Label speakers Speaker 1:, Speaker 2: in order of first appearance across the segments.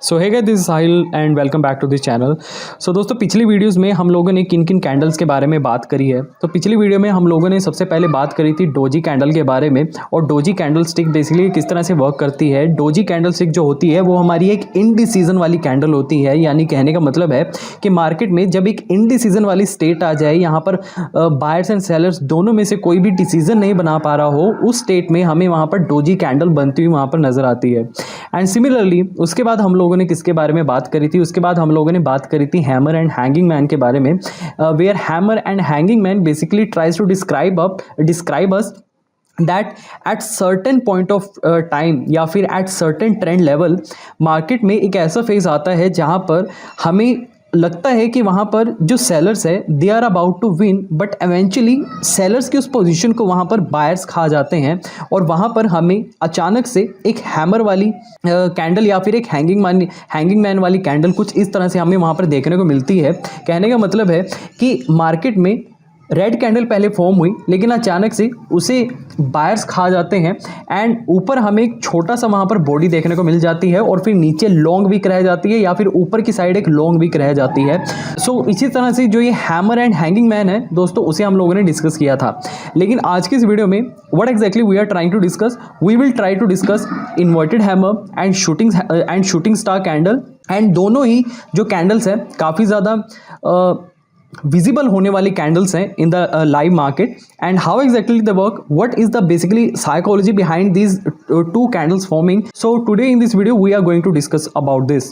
Speaker 1: So hey guys, this is Sahil and welcome back to this channel. So दोस्तों, पिछली videos में हम लोगों ने किन किन कैंडल्स के बारे में बात करी है। तो पिछली वीडियो में हम लोगों ने सबसे पहले बात करी थी डोजी कैंडल के बारे में, और डोजी कैंडल स्टिक बेसिकली किस तरह से वर्क करती है। डोजी कैंडल स्टिक जो होती है वो हमारी एक इनडिसीजन वाली कैंडल होती है। यानी कहने का मतलब है कि मार्केट में जब एक इनडिसीजन वाली स्टेट आ जाए, यहाँ पर बायर्स एंड सेलर्स दोनों में से कोई भी डिसीजन नहीं बना पा रहा हो, उस स्टेट में हमें वहाँ पर डोजी कैंडल बनती हुई वहाँ पर नजर आती है। एंड सिमिलरली उसके बाद हम लोगों ने किसके बारे में बात करी थी, उसके बाद हम लोगों ने बात करी थी हैमर एंड हैंगिंग मैन के बारे में, where hammer and hanging man basically tries to describe us that at certain point of time या फिर at certain trend level market में एक ऐसा फेज आता है जहाँ पर हमें लगता है कि वहाँ पर जो सेलर्स है they are about to win, but eventually sellers की उस पोजीशन को वहाँ पर बायर्स खा जाते हैं, और वहाँ पर हमें अचानक से एक हैमर वाली कैंडल या फिर एक हैंगिंग मैन वाली कैंडल कुछ इस तरह से हमें वहाँ पर देखने को मिलती है। कहने का मतलब है कि मार्केट में रेड कैंडल पहले फॉर्म हुई, लेकिन अचानक से उसे बायर्स खा जाते हैं एंड ऊपर हमें एक छोटा सा वहाँ पर बॉडी देखने को मिल जाती है, और फिर नीचे लॉन्ग वीक रह जाती है या फिर ऊपर की साइड एक लॉन्ग वीक रह जाती है। सो इसी तरह से जो ये हैमर एंड हैंगिंग मैन है दोस्तों, उसे हम लोगों ने डिस्कस किया था। लेकिन आज की इस वीडियो में what exactly we are trying to discuss, we will try to discuss inverted hammer and shooting star candle. And दोनों ही जो कैंडल्स हैं काफ़ी ज़्यादा विजिबल होने वाली कैंडल्स हैं in the live market, and how exactly the work, what is the basically psychology behind these two candles forming. So today in this video we are going to discuss about this.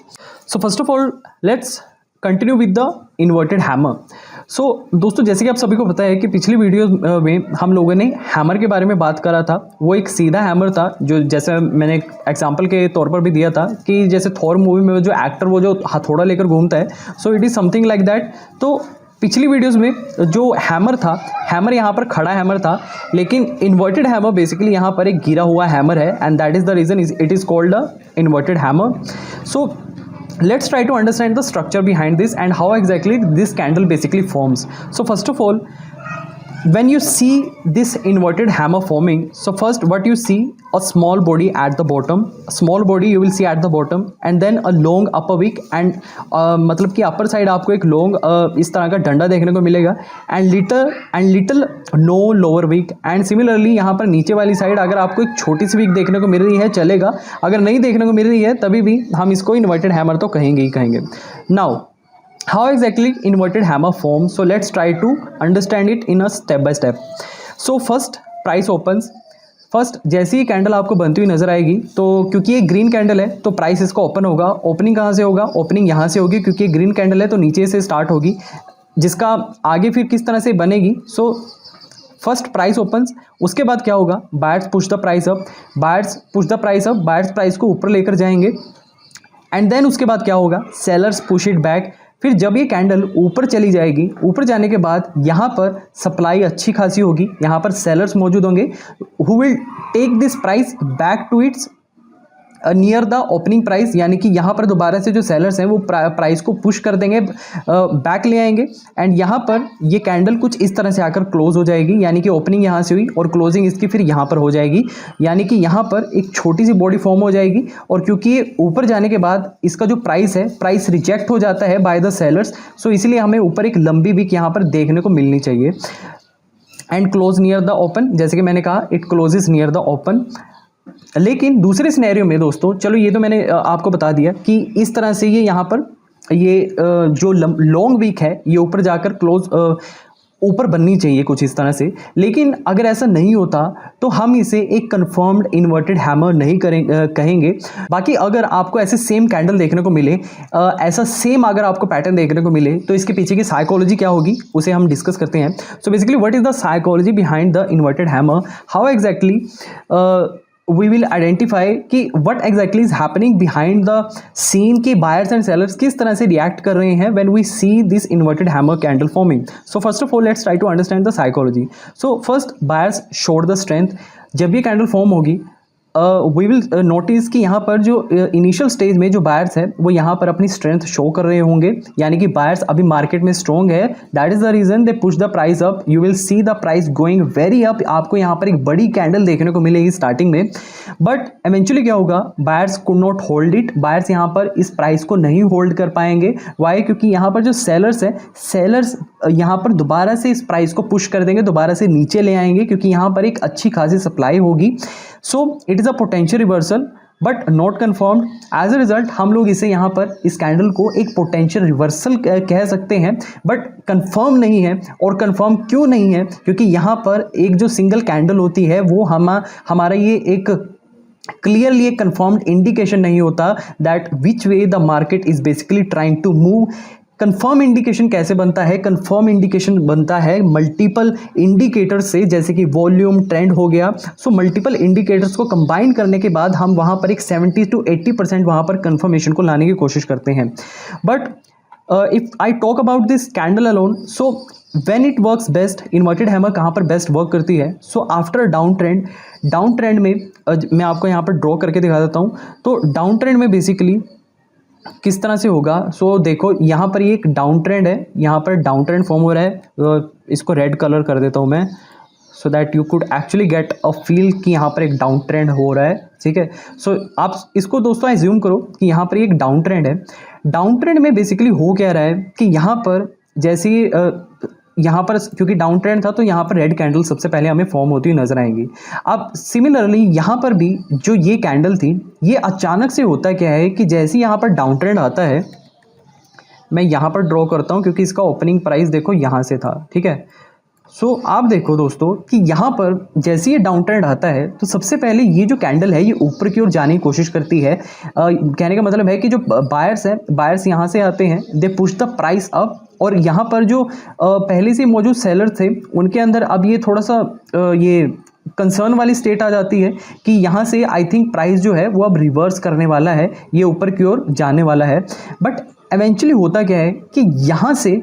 Speaker 1: So first of all let's continue with the inverted hammer. So दोस्तों, जैसे कि आप सभी को पता है कि पिछली वीडियो में हम लोगों ने हैमर के बारे में बात करा था। वो एक सीधा हैमर था, जो जैसे मैंने एग्जांपल के तौर पर भी दिया था कि जैसे थॉर मूवी में जो एक्टर वो जो हथौड़ा लेकर घूमता है, सो it is something like that. तो पिछली वीडियोस में जो हैमर था, हैमर यहाँ पर खड़ा हैमर था, लेकिन इन्वर्टेड हैमर बेसिकली यहाँ पर एक गिरा हुआ हैमर है, and that is the reason it is called a inverted hammer. So let's try to understand the structure behind this and how exactly this candle basically forms. So first of all, when you see this inverted hammer forming, so first what you see, a small body at the bottom, a small body you will see at the bottom, and then a long upper wick, and मतलब कि upper side आपको एक long इस तरह का डंडा देखने को मिलेगा, and little no lower wick. And similarly यहाँ पर नीचे वाली साइड अगर आपको एक छोटी सी विक देखने को मिल रही है चलेगा, अगर नहीं देखने को मिल रही है तभी भी हम इसको इन्वर्टेड हैमर तो कहेंगे ही कहेंगे। Now how exactly inverted hammer forms, so let's try to understand it in a step by step. So first price opens, first जैसे ही कैंडल आपको बनती हुई नजर आएगी, तो क्योंकि ये ग्रीन कैंडल है तो प्राइस इसका ओपन होगा। ओपनिंग कहाँ से होगा, ओपनिंग यहाँ से होगी, क्योंकि ग्रीन कैंडल है तो नीचे से स्टार्ट होगी, जिसका आगे फिर किस तरह से बनेगी। सो फर्स्ट प्राइस ओपन्स, उसके बाद क्या होगा, buyers push the price up, buyers price को ऊपर लेकर जाएंगे, एंड देन उसके बाद क्या होगा, सेलर्स पुश इट बैक। फिर जब ये कैंडल ऊपर चली जाएगी, ऊपर जाने के बाद यहाँ पर सप्लाई अच्छी खासी होगी, यहाँ पर सेलर्स मौजूद होंगे who will take this price back to its near the opening price. यानी कि यहाँ पर दोबारा से जो सेलर्स हैं वो प्राइस को पुश कर देंगे, बैक ले आएंगे, एंड यहाँ पर ये कैंडल कुछ इस तरह से आकर क्लोज हो जाएगी। यानी कि ओपनिंग यहाँ से हुई और क्लोजिंग इसकी फिर यहाँ पर हो जाएगी, यानी कि यहाँ पर एक छोटी सी बॉडी फॉर्म हो जाएगी। और क्योंकि ये ऊपर जाने के बाद इसका जो प्राइस है, प्राइस रिजेक्ट हो जाता है बाय द सेलर्स, सो इसलिए हमें ऊपर एक लंबी विक यहाँ पर देखने को मिलनी चाहिए। And close near the open, जैसे कि मैंने कहा it closes near the open. लेकिन दूसरे सिनेरियो में दोस्तों, चलो ये तो मैंने आपको बता दिया कि इस तरह से ये यहाँ पर ये जो लॉन्ग वीक है ये ऊपर जाकर क्लोज ऊपर बननी चाहिए कुछ इस तरह से। लेकिन अगर ऐसा नहीं होता तो हम इसे एक कंफर्म्ड इन्वर्टेड हैमर नहीं कहेंगे। बाकी अगर आपको ऐसे सेम कैंडल देखने को मिले, ऐसा सेम अगर आपको पैटर्न देखने को मिले, तो इसके पीछे की साइकोलॉजी क्या होगी उसे हम डिस्कस करते हैं। So basically what is the psychology behind the inverted hammer, how exactly we will identify कि what exactly is happening behind the scene कि buyers and sellers किस तरह से react कर रहे हैं when we see this inverted hammer candle forming. So first of all let's try to understand the psychology. So first buyers showed the strength. जब ये candle form होगी वी विल नोटिस कि यहाँ पर जो इनिशियल स्टेज में जो buyers है वो यहाँ पर अपनी स्ट्रेंथ शो कर रहे होंगे, यानी कि बायर्स अभी मार्केट में स्ट्रॉन्ग है। That is the reason they push the price up. You will see the price going very up. आपको यहाँ पर एक बड़ी कैंडल देखने को मिलेगी स्टार्टिंग में, बट इवेंचुअली क्या होगा, buyers could not hold it. Buyers यहाँ पर इस प्राइस को नहीं होल्ड कर पाएंगे। वाई? क्योंकि यहाँ पर जो सेलर्स है, सेलर्स यहाँ पर दोबारा से इस प्राइस को पुश कर देंगे, दोबारा से नीचे ले आएंगे, क्योंकि यहाँ पर एक अच्छी खासी सप्लाई होगी। So it is a potential reversal but not confirmed. As a result हम लोग इसे यहाँ पर इस कैंडल को एक पोटेंशियल रिवर्सल कह सकते हैं, बट कंफर्म नहीं है। और कंफर्म क्यों नहीं है? क्योंकि यहाँ पर एक जो सिंगल कैंडल होती है वो हमारा ये एक क्लियरली एक कंफर्म्ड इंडिकेशन नहीं होता that which way the market is basically trying to move. Confirm indication कैसे बनता है? कंफर्म इंडिकेशन बनता है मल्टीपल इंडिकेटर्स से, जैसे कि वॉल्यूम, ट्रेंड हो गया। सो मल्टीपल इंडिकेटर्स को कंबाइन करने के बाद हम वहाँ पर एक 70 to 80% वहाँ पर कंफर्मेशन को लाने की कोशिश करते हैं। But if I talk about this candle alone, so when it works best, inverted hammer कहाँ पर बेस्ट वर्क करती है? सो आफ्टर डाउन ट्रेंड में मैं आपको यहाँ पर ड्रॉ करके दिखा देता हूँ। तो डाउन ट्रेंड में बेसिकली किस तरह से होगा? सो देखो यहाँ पर ये एक डाउन ट्रेंड है, यहाँ पर डाउन ट्रेंड फॉर्म हो रहा है। इसको रेड कलर कर देता हूँ मैं, so that you could actually get a feel कि यहाँ पर एक डाउन ट्रेंड हो रहा है। ठीक है, सो आप इसको दोस्तों एज्यूम करो कि यहाँ पर एक डाउन ट्रेंड है। डाउन ट्रेंड में बेसिकली हो क्या रहा है कि यहाँ पर जैसे यहाँ पर क्योंकि डाउन ट्रेंड था तो यहाँ पर रेड कैंडल सबसे पहले हमें फॉर्म होती हुई नजर आएंगी। अब सिमिलरली यहाँ पर भी जो ये कैंडल थी, ये अचानक से होता क्या है कि जैसे यहाँ पर डाउन ट्रेंड आता है, मैं यहाँ पर ड्रॉ करता हूँ क्योंकि इसका ओपनिंग प्राइस देखो यहाँ से था। ठीक है, सो आप देखो दोस्तों कि यहाँ पर जैसे ये डाउन ट्रेंड आता है तो सबसे पहले ये जो कैंडल है ये ऊपर की ओर जाने की कोशिश करती है। कहने का मतलब है कि जो बायर्स हैं, बायर्स यहाँ से आते हैं, दे पुश द प्राइस अप, और यहाँ पर जो पहले से मौजूद सेलर थे उनके अंदर अब ये थोड़ा सा ये कंसर्न वाली स्टेट आ जाती है कि यहाँ से आई थिंक प्राइस जो है वो अब रिवर्स करने वाला है, ये ऊपर की ओर जाने वाला है। बट इवेंचुअली होता क्या है कि यहाँ से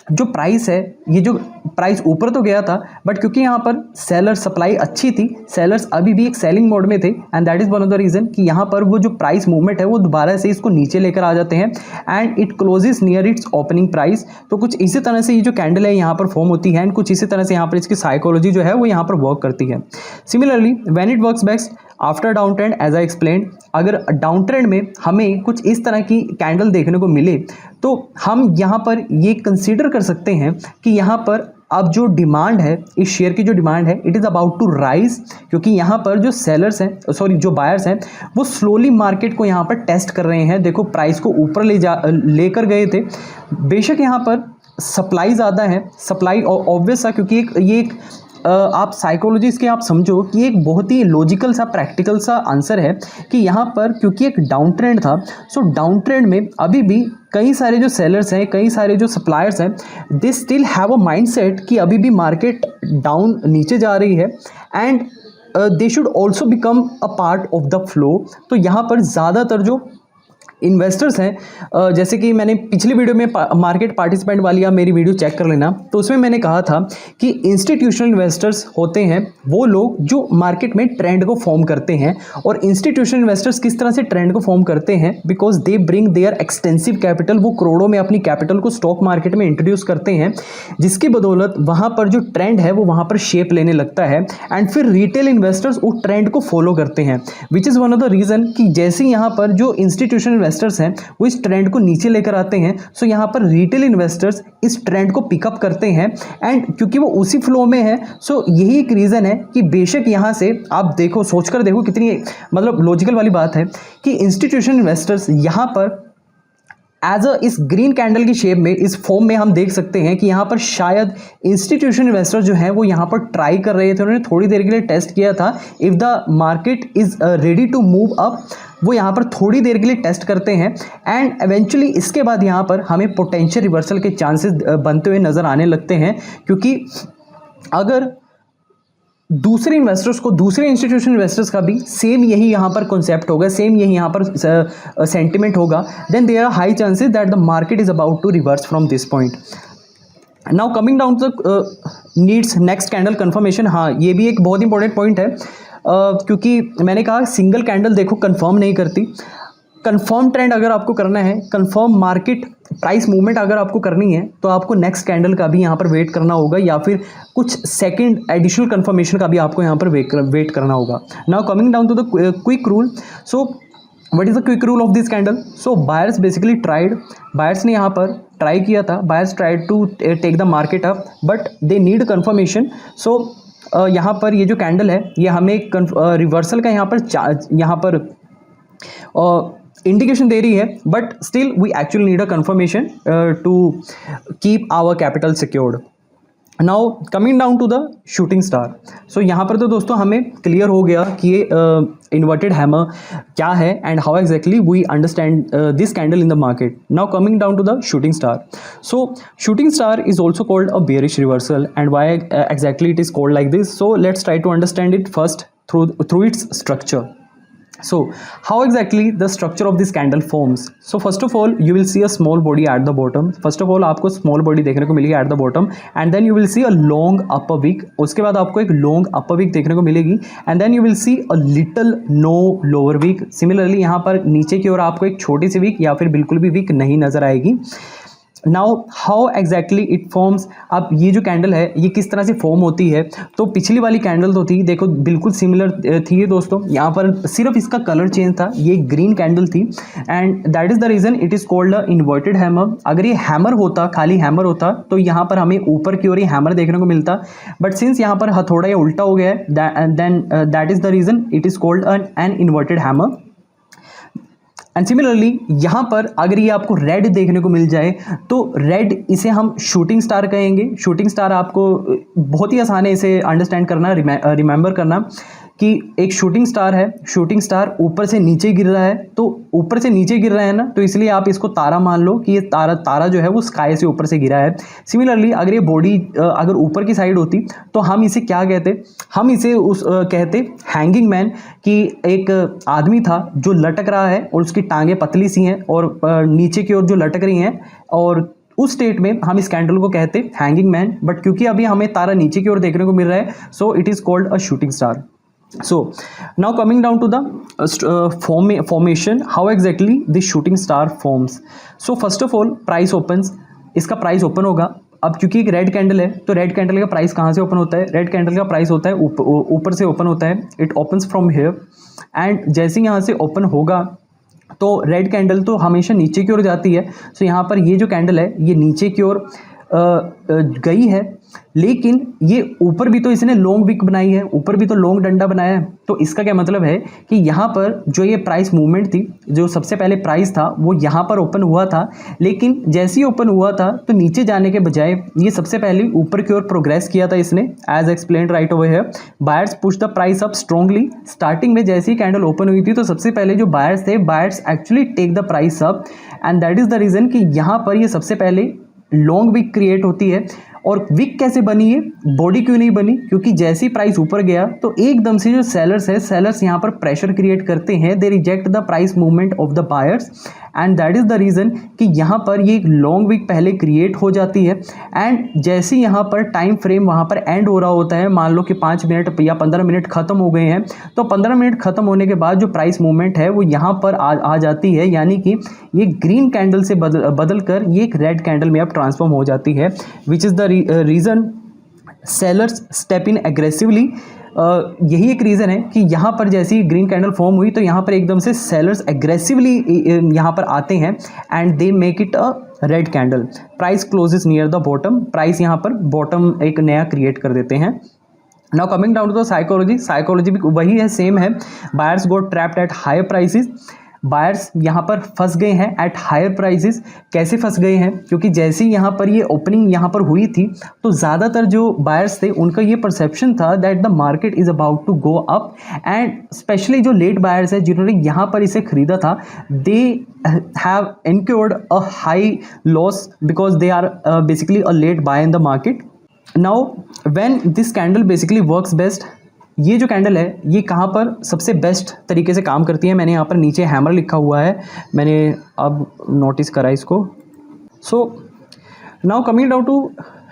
Speaker 1: जो प्राइस है, ये जो प्राइस ऊपर तो गया था, बट क्योंकि यहाँ पर सेलर सप्लाई अच्छी थी, सेलर्स अभी भी एक सेलिंग मोड में थे, and that is one of the reason कि यहाँ पर वो जो प्राइस मूवमेंट है वो दोबारा से इसको नीचे लेकर आ जाते हैं and it closes near its opening price. तो कुछ इसी तरह से ये जो कैंडल है यहाँ पर फॉर्म होती है, एंड कुछ इसी तरह से यहाँ पर इसकी साइकोलॉजी जो है वो यहाँ पर वर्क करती है। Similarly when it works best after down trend, as I explained, अगर डाउन ट्रेंड में हमें कुछ इस तरह की कैंडल देखने को मिले तो हम यहाँ पर ये कंसीडर कर सकते हैं कि यहाँ पर अब जो डिमांड है, इस शेयर की जो डिमांड है, it is about to rise, क्योंकि यहाँ पर जो सेलर्स हैं, सॉरी जो बायर्स हैं, वो स्लोली मार्केट को यहाँ पर टेस्ट कर रहे हैं। देखो प्राइस को ऊपर लेकर गए थे, बेशक यहाँ पर सप्लाई ज़्यादा है, सप्लाई ऑब्वियस है, क्योंकि ये एक आप साइकोलॉजी इसके आप समझो कि एक बहुत ही लॉजिकल सा प्रैक्टिकल सा आंसर है कि यहाँ पर क्योंकि एक डाउन ट्रेंड था, सो डाउन ट्रेंड में अभी भी कई सारे जो सेलर्स हैं, कई सारे जो सप्लायर्स हैं, they still have a mindset कि अभी भी मार्केट डाउन नीचे जा रही है and they should also become a part of the flow. तो यहाँ पर ज़्यादातर जो इन्वेस्टर्स हैं, जैसे कि मैंने पिछली वीडियो में मार्केट पार्टिसिपेंट वाली आप मेरी वीडियो चेक कर लेना, तो उसमें मैंने कहा था कि इंस्टीट्यूशनल इन्वेस्टर्स होते हैं वो लोग जो मार्केट में ट्रेंड को फॉर्म करते हैं। और इंस्टीट्यूशनल इन्वेस्टर्स किस तरह से ट्रेंड को फॉर्म करते हैं? Because they bring their extensive capital, वो करोड़ों में अपनी कैपिटल को स्टॉक मार्केट में इंट्रोड्यूस करते हैं, जिसकी बदौलत वहाँ पर जो ट्रेंड है वो वहाँ पर शेप लेने लगता है एंड फिर रिटेल इन्वेस्टर्स उस ट्रेंड को फॉलो करते हैं, which is one of the reason कि जैसे यहाँ पर जो इंस्टीट्यूशनल इन्वेस्टर्स हैं वो इस ट्रेंड को नीचे लेकर आते हैं, सो यहाँ पर रिटेल इन्वेस्टर्स इस ट्रेंड को पिकअप करते हैं एंड क्योंकि वो उसी फ्लो में है, सो यही एक रीज़न है कि बेशक यहाँ से आप देखो, सोचकर देखो कितनी मतलब लॉजिकल वाली बात है कि इंस्टीट्यूशनल इन्वेस्टर्स यहाँ पर एज अ इस ग्रीन कैंडल की शेप में, इस फॉर्म में हम देख सकते हैं कि यहाँ पर शायद इंस्टीट्यूशनल इन्वेस्टर जो हैं वो यहाँ पर ट्राई कर रहे थे, उन्होंने थोड़ी देर के लिए टेस्ट किया था, if the market is ready to move up, वो यहाँ पर थोड़ी देर के लिए टेस्ट करते हैं एंड एवेंचुअली इसके बाद यहाँ पर हमें पोटेंशियल रिवर्सल के चांसेस बनते हुए नज़र आने लगते हैं। क्योंकि अगर दूसरे इन्वेस्टर्स को, दूसरे इंस्टीट्यूशनल इन्वेस्टर्स का भी सेम यही यहाँ पर कॉन्सेप्ट होगा, सेम यही यहाँ पर सेंटिमेंट होगा, then there are high chances that the market is about to reverse from this point. Now coming down to needs next candle confirmation. हाँ, ये भी एक बहुत इंपॉर्टेंट पॉइंट है। क्योंकि मैंने कहा सिंगल कैंडल देखो कंफर्म नहीं करती। कंफर्म ट्रेंड अगर आपको करना है, कंफर्म मार्केट प्राइस मूवमेंट अगर आपको करनी है, तो आपको नेक्स्ट कैंडल का भी यहाँ पर वेट करना होगा, या फिर कुछ सेकंड एडिशनल कंफर्मेशन का भी आपको यहाँ पर वेट करना होगा। Now coming down to the quick rule. So what is the quick rule of this candle? So buyers basically tried, buyers ने यहाँ पर ट्राई किया था, buyers tried to take the market up but they need confirmation. So यहाँ पर ये जो candle है ये हमें रिवर्सल का यहाँ पर इंडिकेशन दे रही है, but still we actually need a confirmation to keep our capital secured. Now coming down to the shooting star. So यहाँ पर तो दोस्तों हमें क्लियर हो गया कि ये इन्वर्टेड हैमर क्या है and how exactly we understand this candle in the market. Now coming down to the shooting star. So shooting star is also called a bearish reversal and why exactly it is called like this? So let's try to understand it first through its structure. So how exactly the structure of this candle forms? So first of all you will see a small body at the bottom. First of all आपको small body देखने को मिलेगी at the bottom and then you will see a long upper wick. उसके बाद आपको एक long upper wick देखने को मिलेगी and then you will see a little no lower wick. Similarly यहाँ पर नीचे की ओर आपको एक छोटी सी wick या फिर बिल्कुल भी wick नहीं नजर आएगी। Now how exactly it forms. अब ये जो कैंडल है ये किस तरह से फॉर्म होती है? तो पिछली वाली कैंडल तो थी, देखो बिल्कुल सिमिलर थी ये दोस्तों, यहाँ पर सिर्फ इसका कलर चेंज था, ये ग्रीन कैंडल थी and that is the reason it is called a inverted hammer. अगर ये हैमर होता, खाली हैमर होता, तो यहाँ पर हमें ऊपर की ओर ये हैमर देखने को मिलता, बट सिंस यहाँ पर हथौड़ा ये उल्टा हो गया है, then that is the reason it is called an inverted hammer. And similarly यहाँ पर अगर ये आपको रेड देखने को मिल जाए तो रेड इसे हम शूटिंग स्टार कहेंगे। शूटिंग स्टार आपको बहुत ही आसान है इसे अंडरस्टैंड करना, रिमेंबर करना कि एक शूटिंग स्टार है, शूटिंग स्टार ऊपर से नीचे गिर रहा है, तो ऊपर से नीचे गिर रहा है ना, तो इसलिए आप इसको तारा मान लो कि ये तारा जो है वो स्काई से ऊपर से गिरा है। सिमिलरली अगर ये बॉडी अगर ऊपर की साइड होती तो हम इसे क्या कहते? हम इसे कहते हैंगिंग मैन, कि एक आदमी था जो लटक रहा है और उसकी टांगें पतली सी हैं और नीचे की ओर जो लटक रही हैं, और उस स्टेट में हम इस कैंडल को कहते हैंगिंग मैन। बट क्योंकि अभी हमें तारा नीचे की ओर देखने को मिल रहा है, सो it is called a shooting star. So now coming down to the formation, how exactly this shooting star forms. So first of all price opens, इसका प्राइस ओपन होगा. अब क्योंकि एक रेड कैंडल है तो रेड कैंडल का price कहाँ से ओपन होता है? रेड कैंडल का प्राइस होता है ऊपर से ओपन होता है. It opens from here and जैसे यहाँ से ओपन होगा तो रेड कैंडल तो हमेशा नीचे की ओर जाती है. सो यहाँ पर ये जो कैंडल है ये नीचे की ओर गई है, लेकिन ये ऊपर भी तो इसने लॉन्ग विक बनाई है, ऊपर भी तो लॉन्ग डंडा बनाया है. तो इसका क्या मतलब है कि यहाँ पर जो ये प्राइस मूवमेंट थी, जो सबसे पहले प्राइस था वो यहाँ पर ओपन हुआ था, लेकिन जैसे ही ओपन हुआ था तो नीचे जाने के बजाय ये सबसे पहले ऊपर की ओर प्रोग्रेस किया था इसने. As explained right over here, buyers push the price up strongly. Starting में जैसे ही कैंडल ओपन हुई थी तो सबसे पहले जो बायर्स थे, buyers actually take the price up and that is the reason कि यहाँ पर ये सबसे पहले लॉन्ग विक क्रिएट होती है. और विक कैसे बनी है, बॉडी क्यों नहीं बनी? क्योंकि जैसे ही प्राइस ऊपर गया तो एकदम से जो सेलर्स है, सेलर्स यहाँ पर प्रेशर क्रिएट करते हैं. दे reject the price movement of the buyers and that is the reason कि यहाँ पर ये एक लॉन्ग विक पहले क्रिएट हो जाती है. एंड जैसे यहाँ पर टाइम फ्रेम वहाँ पर एंड हो रहा होता है, मान लो कि 5 मिनट या 15 मिनट खत्म हो गए हैं, तो 15 मिनट खत्म होने के बाद जो प्राइस मूवमेंट है वो यहाँ पर आ जाती है, यानी कि ये ग्रीन कैंडल से बदल कर ये एक रेड कैंडल में अब ट्रांसफॉर्म हो जाती है. Which is the reason sellers step in aggressively. यही एक रीज़न है कि यहाँ पर जैसी ग्रीन कैंडल फॉर्म हुई तो यहाँ पर एकदम से सेलर्स एग्रेसिवली यहाँ पर आते हैं and they make it a red candle. Price closes near the bottom, price यहाँ पर बॉटम एक नया क्रिएट कर देते हैं. Now coming down to the psychology, psychology भी वही है, सेम है. Buyers got trapped at higher prices. Buyers यहाँ पर फंस गए हैं एट हायर प्राइसेस. कैसे फंस गए हैं? क्योंकि जैसे ही यहाँ पर ये ओपनिंग यहाँ पर हुई थी तो ज़्यादातर जो बायर्स थे उनका ये परसेप्शन था that the market is about to go up, and specially जो लेट बायर्स है जिन्होंने यहाँ पर इसे खरीदा था, they have incurred a high loss because they are basically a late buy in the market. Now when this candle basically works best, ये जो कैंडल है ये कहाँ पर सबसे बेस्ट तरीके से काम करती है? मैंने यहाँ पर नीचे हैमर लिखा हुआ है, मैंने अब नोटिस करा इसको. So now coming down to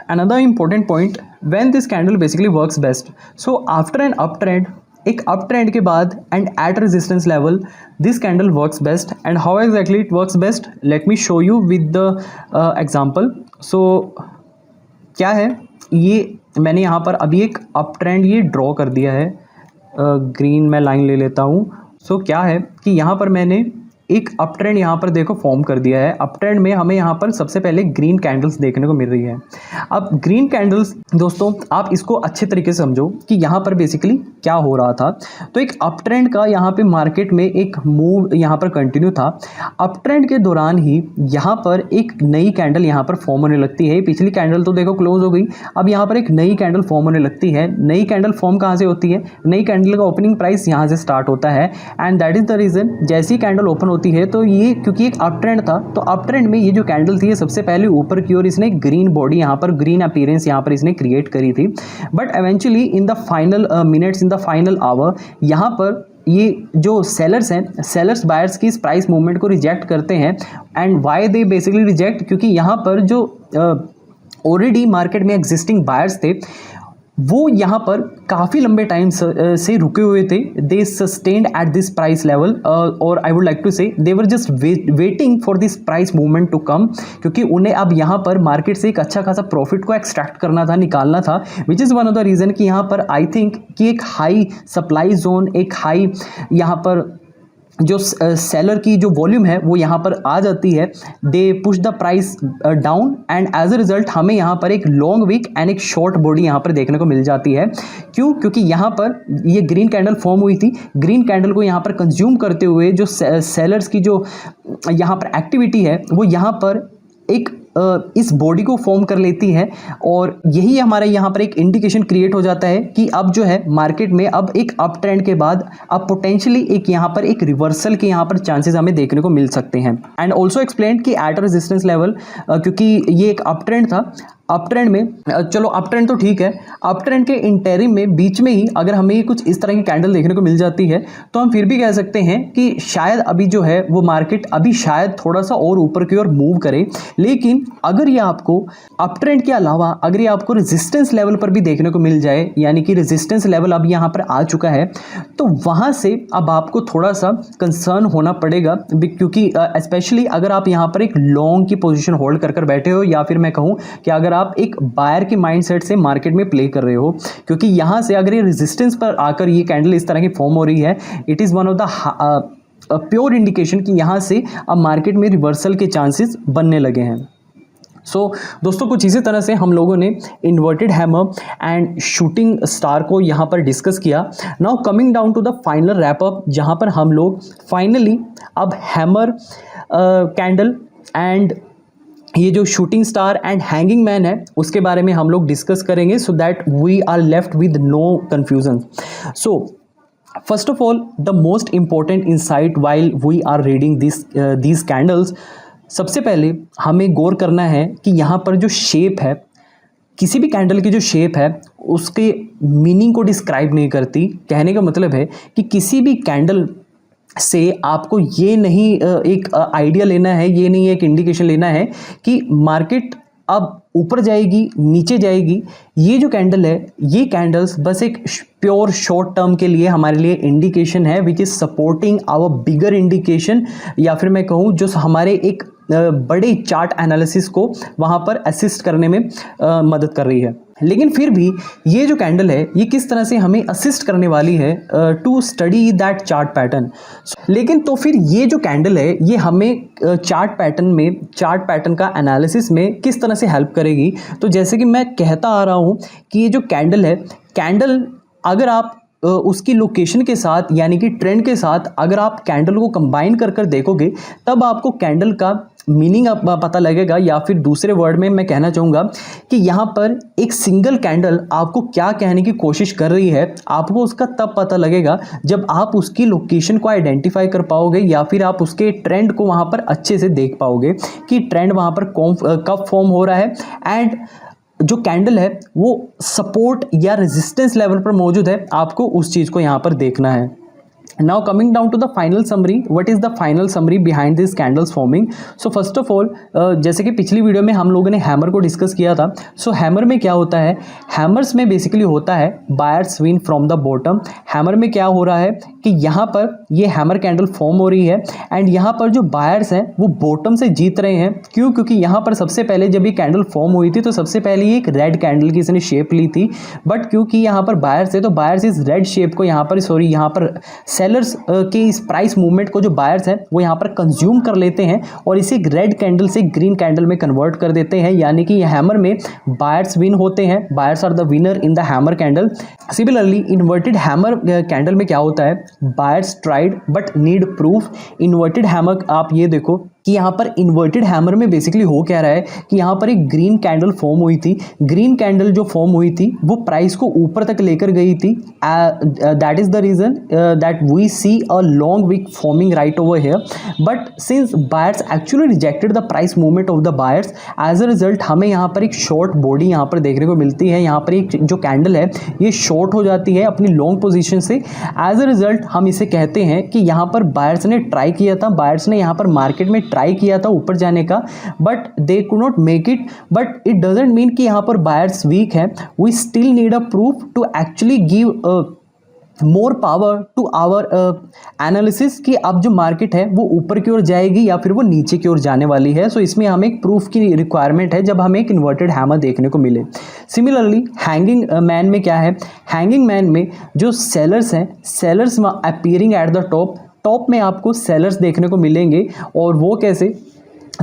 Speaker 1: another important point, when this candle basically works best. So after an up trend, एक अप ट्रेंड के बाद and at resistance level this candle works best. And how exactly it works best, let me show you with the example. सो क्या है, ये मैंने यहाँ पर अभी एक अप ट्रेंड ये ड्रॉ कर दिया है, ग्रीन में लाइन ले लेता हूँ। सो क्या है कि यहाँ पर मैंने एक अप ट्रेंड यहाँ पर देखो फॉर्म कर दिया है। अप ट्रेंड में हमें यहाँ पर सबसे पहले ग्रीन कैंडल्स देखने को मिल रही है। अब ग्रीन कैंडल्स दोस्तों आप इसको अच्छे तरीके से समझो कि यहाँ पर बेसिकली क्या हो रहा था। तो एक अप ट्रेंड का यहाँ पे मार्केट में एक मूव यहाँ पर कंटिन्यू था। अप ट्रेंड के दौरान ही यहाँ पर एक नई कैंडल यहाँ पर फॉर्म होने लगती है। पिछली कैंडल तो देखो क्लोज हो गई, अब यहाँ पर एक नई कैंडल फॉर्म होने लगती है। नई कैंडल फॉर्म कहाँ से होती है, नई कैंडल का ओपनिंग प्राइस यहाँ से स्टार्ट होता है। And that is the reason जैसी कैंडल ओपन होती है तो ये क्योंकि एक अप ट्रेंड था, तो अप ट्रेंड में ये जो कैंडल थी ये सबसे पहले ऊपर की ओर इसने ग्रीन बॉडी यहाँ पर ग्रीन अपीयरेंस यहाँ पर इसने क्रिएट करी थी। But eventually in the final minutes, in the final hour, यहाँ पर ये जो सेलर्स हैं, सेलर्स बायर्स की इस प्राइस मूवमेंट को रिजेक्ट करते हैं। And why they basically reject, क्योंकि यहाँ पर जो ऑलरेडी मार्केट में एग्जिस्टिंग बायर्स थे वो यहाँ पर काफ़ी लंबे टाइम से रुके हुए थे। They sustained at this price level, और I would like to say they were just waiting for this price movement to come, क्योंकि उन्हें अब यहाँ पर मार्केट से एक अच्छा खासा प्रॉफिट को एक्सट्रैक्ट करना था, निकालना था। Which is one of the reason कि यहाँ पर आई थिंक कि एक हाई सप्लाई जोन, एक हाई यहाँ पर जो सेलर की जो वॉल्यूम है वो यहाँ पर आ जाती है। They push the price down and as a result हमें यहाँ पर एक लॉन्ग विक एंड एक शॉर्ट बॉडी यहाँ पर देखने को मिल जाती है। क्यों, क्योंकि यहाँ पर ये ग्रीन कैंडल फॉर्म हुई थी। ग्रीन कैंडल को यहाँ पर कंज्यूम करते हुए जो सेलर्स की जो यहाँ पर एक्टिविटी है वो यहाँ पर एक इस बॉडी को फॉर्म कर लेती है, और यही हमारे यहाँ पर एक इंडिकेशन क्रिएट हो जाता है कि अब जो है मार्केट में अब एक अप ट्रेंड के बाद अब पोटेंशियली एक यहाँ पर एक रिवर्सल के यहाँ पर चांसेस हमें देखने को मिल सकते हैं। एंड ऑल्सो एक्सप्लेन कि एट रेजिस्टेंस लेवल, क्योंकि ये एक अप ट्रेंड था, अप ट्रेंड में चलो अप ट्रेंड तो ठीक है, अप ट्रेंड के इंटरिम में बीच में ही अगर हमें कुछ इस तरह की कैंडल देखने को मिल जाती है तो हम फिर भी कह सकते हैं कि शायद अभी जो है वो मार्केट अभी शायद थोड़ा सा और ऊपर की ओर मूव करे। लेकिन अगर ये आपको अप ट्रेंड के अलावा अगर ये आपको रेजिस्टेंस लेवल पर भी देखने को मिल जाए, यानी कि रेजिस्टेंस लेवल अब यहाँ पर आ चुका है, तो वहाँ से अब आपको थोड़ा सा कंसर्न होना पड़ेगा, क्योंकि स्पेशली अगर आप यहाँ पर एक लॉन्ग की पोजीशन होल्ड कर बैठे हो, या फिर मैं कहूँ कि अगर आप एक बायर के माइंडसेट से मार्केट में प्ले कर रहे हो, क्योंकि यहाँ से अगर ये रेजिस्टेंस पर आकर ये कैंडल इस तरह की फॉर्म हो रही है, it is one of the pure indication कि यहाँ से अब मार्केट में रिवर्सल के चांसेस बनने लगे हैं। सो दोस्तों कुछ इसी तरह से हम लोगों ने inverted hammer and shooting star को यहाँ पर डिस्कस किया। Now coming down to the final wrap up, जहाँ पर हम लोग फाइनली अब हैमर कैंडल एंड ये जो shooting star and hanging man है उसके बारे में हम लोग डिस्कस करेंगे, so that we are left with no confusion. So first of all the most important insight while we are reading this candles, सबसे पहले हमें गौर करना है कि यहाँ पर जो शेप है, किसी भी कैंडल की जो शेप है उसके मीनिंग को डिस्क्राइब नहीं करती। कहने का मतलब है कि किसी भी कैंडल से आपको ये नहीं एक आइडिया लेना है, ये नहीं एक इंडिकेशन लेना है कि मार्केट अब ऊपर जाएगी नीचे जाएगी। ये जो कैंडल है, ये कैंडल्स बस एक प्योर शॉर्ट टर्म के लिए हमारे लिए इंडिकेशन है, which is supporting our bigger indication, या फिर मैं कहूँ जो हमारे एक बड़े चार्ट एनालिसिस को वहाँ पर असिस्ट करने में मदद कर रही है। लेकिन फिर भी ये जो कैंडल है ये किस तरह से हमें असिस्ट करने वाली है to study that chart pattern. लेकिन तो फिर ये जो कैंडल है ये हमें चार्ट पैटर्न का एनालिसिस में किस तरह से हेल्प करेगी। तो जैसे कि मैं कहता आ रहा हूँ कि ये जो कैंडल है, कैंडल अगर आप उसकी लोकेशन के साथ यानी कि ट्रेंड के साथ अगर आप कैंडल को कंबाइन कर देखोगे तब आपको कैंडल का मीनिंग पता लगेगा, या फिर दूसरे वर्ड में मैं कहना चाहूँगा कि यहाँ पर एक सिंगल कैंडल आपको क्या कहने की कोशिश कर रही है आपको उसका तब पता लगेगा जब आप उसकी लोकेशन को आइडेंटिफाई कर पाओगे, या फिर आप उसके ट्रेंड को वहाँ पर अच्छे से देख पाओगे कि ट्रेंड वहाँ पर कब फॉर्म हो रहा है, एंड जो कैंडल है वो सपोर्ट या रेजिस्टेंस लेवल पर मौजूद है, आपको उस चीज़ को यहाँ पर देखना है। Now coming down to the final summary, what is the final summary behind these candles forming? So first of all, जैसे कि पिछली वीडियो में हम लोगों ने हैमर को डिस्कस किया था. सो हैमर में क्या होता है, हैमर्स में बेसिकली होता है buyers win from the bottom. Hammer में क्या हो रहा है कि यहाँ पर ये हैमर कैंडल फॉर्म हो रही है एंड यहाँ पर जो बायर्स हैं वो बॉटम से जीत रहे हैं. क्यों? क्योंकि यहाँ पर सबसे पहले जब ये कैंडल फॉर्म हुई थी तो सबसे पहले ये एक रेड कैंडल की इसने शेप ली थी, बट क्योंकि यहाँ पर बायर्स है तो बायर्स इस रेड शेप को यहाँ पर सेलर्स के इस प्राइस मूवमेंट को जो बायर्स हैं वो यहाँ पर कंज्यूम कर लेते हैं और इसे रेड कैंडल से ग्रीन कैंडल में कन्वर्ट कर देते हैं. यानी कि हैमर में बायर्स विन होते हैं, buyers are the winner in the hammer candle. Similarly inverted hammer candle में क्या होता है, buyers tried but need proof. Inverted hammer आप ये देखो कि यहाँ पर इन्वर्टेड हैमर में बेसिकली हो क्या रहा है कि यहाँ पर एक ग्रीन कैंडल फॉर्म हुई थी. ग्रीन कैंडल जो फॉर्म हुई थी वो प्राइस को ऊपर तक लेकर गई थी. That is the reason that we see a long wick forming right over here. But since buyers actually rejected the price movement of the buyers, as a result हमें यहाँ पर एक शॉर्ट बॉडी यहाँ पर देखने को मिलती है. यहाँ पर एक जो कैंडल है ये शॉर्ट हो जाती है अपनी लॉन्ग पोजिशन से. एज अ रिजल्ट हम इसे कहते हैं कि यहाँ पर बायर्स ने ट्राई किया था, बायर्स ने यहाँ पर मार्केट में ट्राई किया था ऊपर जाने का, but they could not make it. But it doesn't mean कि यहाँ पर बायर्स वीक है. We still need a proof to actually give more power to our analysis कि अब जो मार्केट है वो ऊपर की ओर जाएगी या फिर वो नीचे की ओर जाने वाली है. सो इसमें हमें एक प्रूफ की रिक्वायरमेंट है जब हमें एक इन्वर्टेड हैमर देखने को मिले. सिमिलरली हैंगिंग मैन में क्या है, हैंगिंग मैन में जो सेलर्स हैं, sellers appearing at the top में आपको सेलर्स देखने को मिलेंगे. और वो कैसे,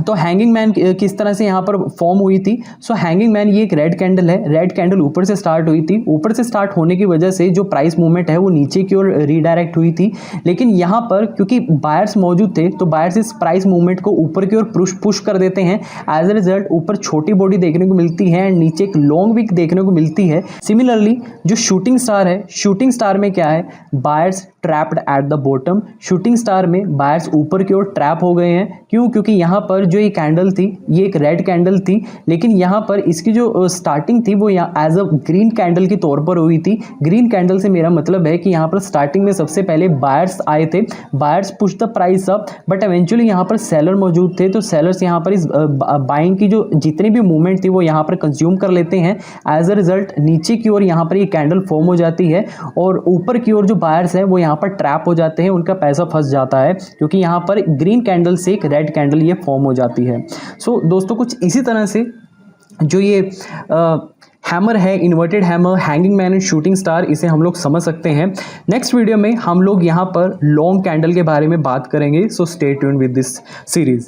Speaker 1: तो हैंगिंग मैन किस तरह से यहाँ पर फॉर्म हुई थी. सो हैंगिंग मैन ये एक रेड कैंडल है, रेड कैंडल ऊपर से स्टार्ट हुई थी. ऊपर से स्टार्ट होने की वजह से जो प्राइस मूवमेंट है वो नीचे की ओर रीडायरेक्ट हुई थी. लेकिन यहाँ पर क्योंकि बायर्स मौजूद थे तो बायर्स इस प्राइस मूवमेंट को ऊपर की ओर पुश कर देते हैं. एज अ रिजल्ट ऊपर छोटी बॉडी देखने को मिलती है एंड नीचे एक लॉन्ग विक देखने को मिलती है. सिमिलरली जो शूटिंग स्टार है, शूटिंग स्टार में क्या है, buyers trapped at the bottom. Shooting star में बायर्स ऊपर की ओर ट्रैप हो गए हैं. क्यों? क्योंकि यहाँ पर जो ये कैंडल थी ये एक रेड कैंडल थी, लेकिन यहाँ पर इसकी जो स्टार्टिंग थी वो यहाँ एज अ ग्रीन कैंडल के तौर पर हुई थी. ग्रीन कैंडल से मेरा मतलब है कि यहाँ पर स्टार्टिंग में सबसे पहले बायर्स आए थे, buyers push the price up, but eventually यहाँ पर सेलर मौजूद थे तो सेलर्स यहाँ पर इस बाइंग की जो जितनी भी मूवमेंट थी वो यहाँ पर कंज्यूम कर लेते हैं. एज अ रिजल्ट नीचे की ओर यहाँ पर ये कैंडल फॉर्म हो जाती है और ऊपर की ओर जो बायर्स है वो यहाँ पर ट्रैप हो जाते हैं, उनका पैसा फंस जाता है क्योंकि यहाँ पर ग्रीन कैंडल से एक रेड कैंडल ये फॉर्म हो जाती है. सो दोस्तों कुछ इसी तरह से जो ये हैमर है, inverted hammer, hanging man and shooting star, इसे हम लोग समझ सकते हैं. नेक्स्ट वीडियो में हम लोग यहाँ पर लॉन्ग कैंडल के बारे में बात करेंगे. So stay tuned with this series.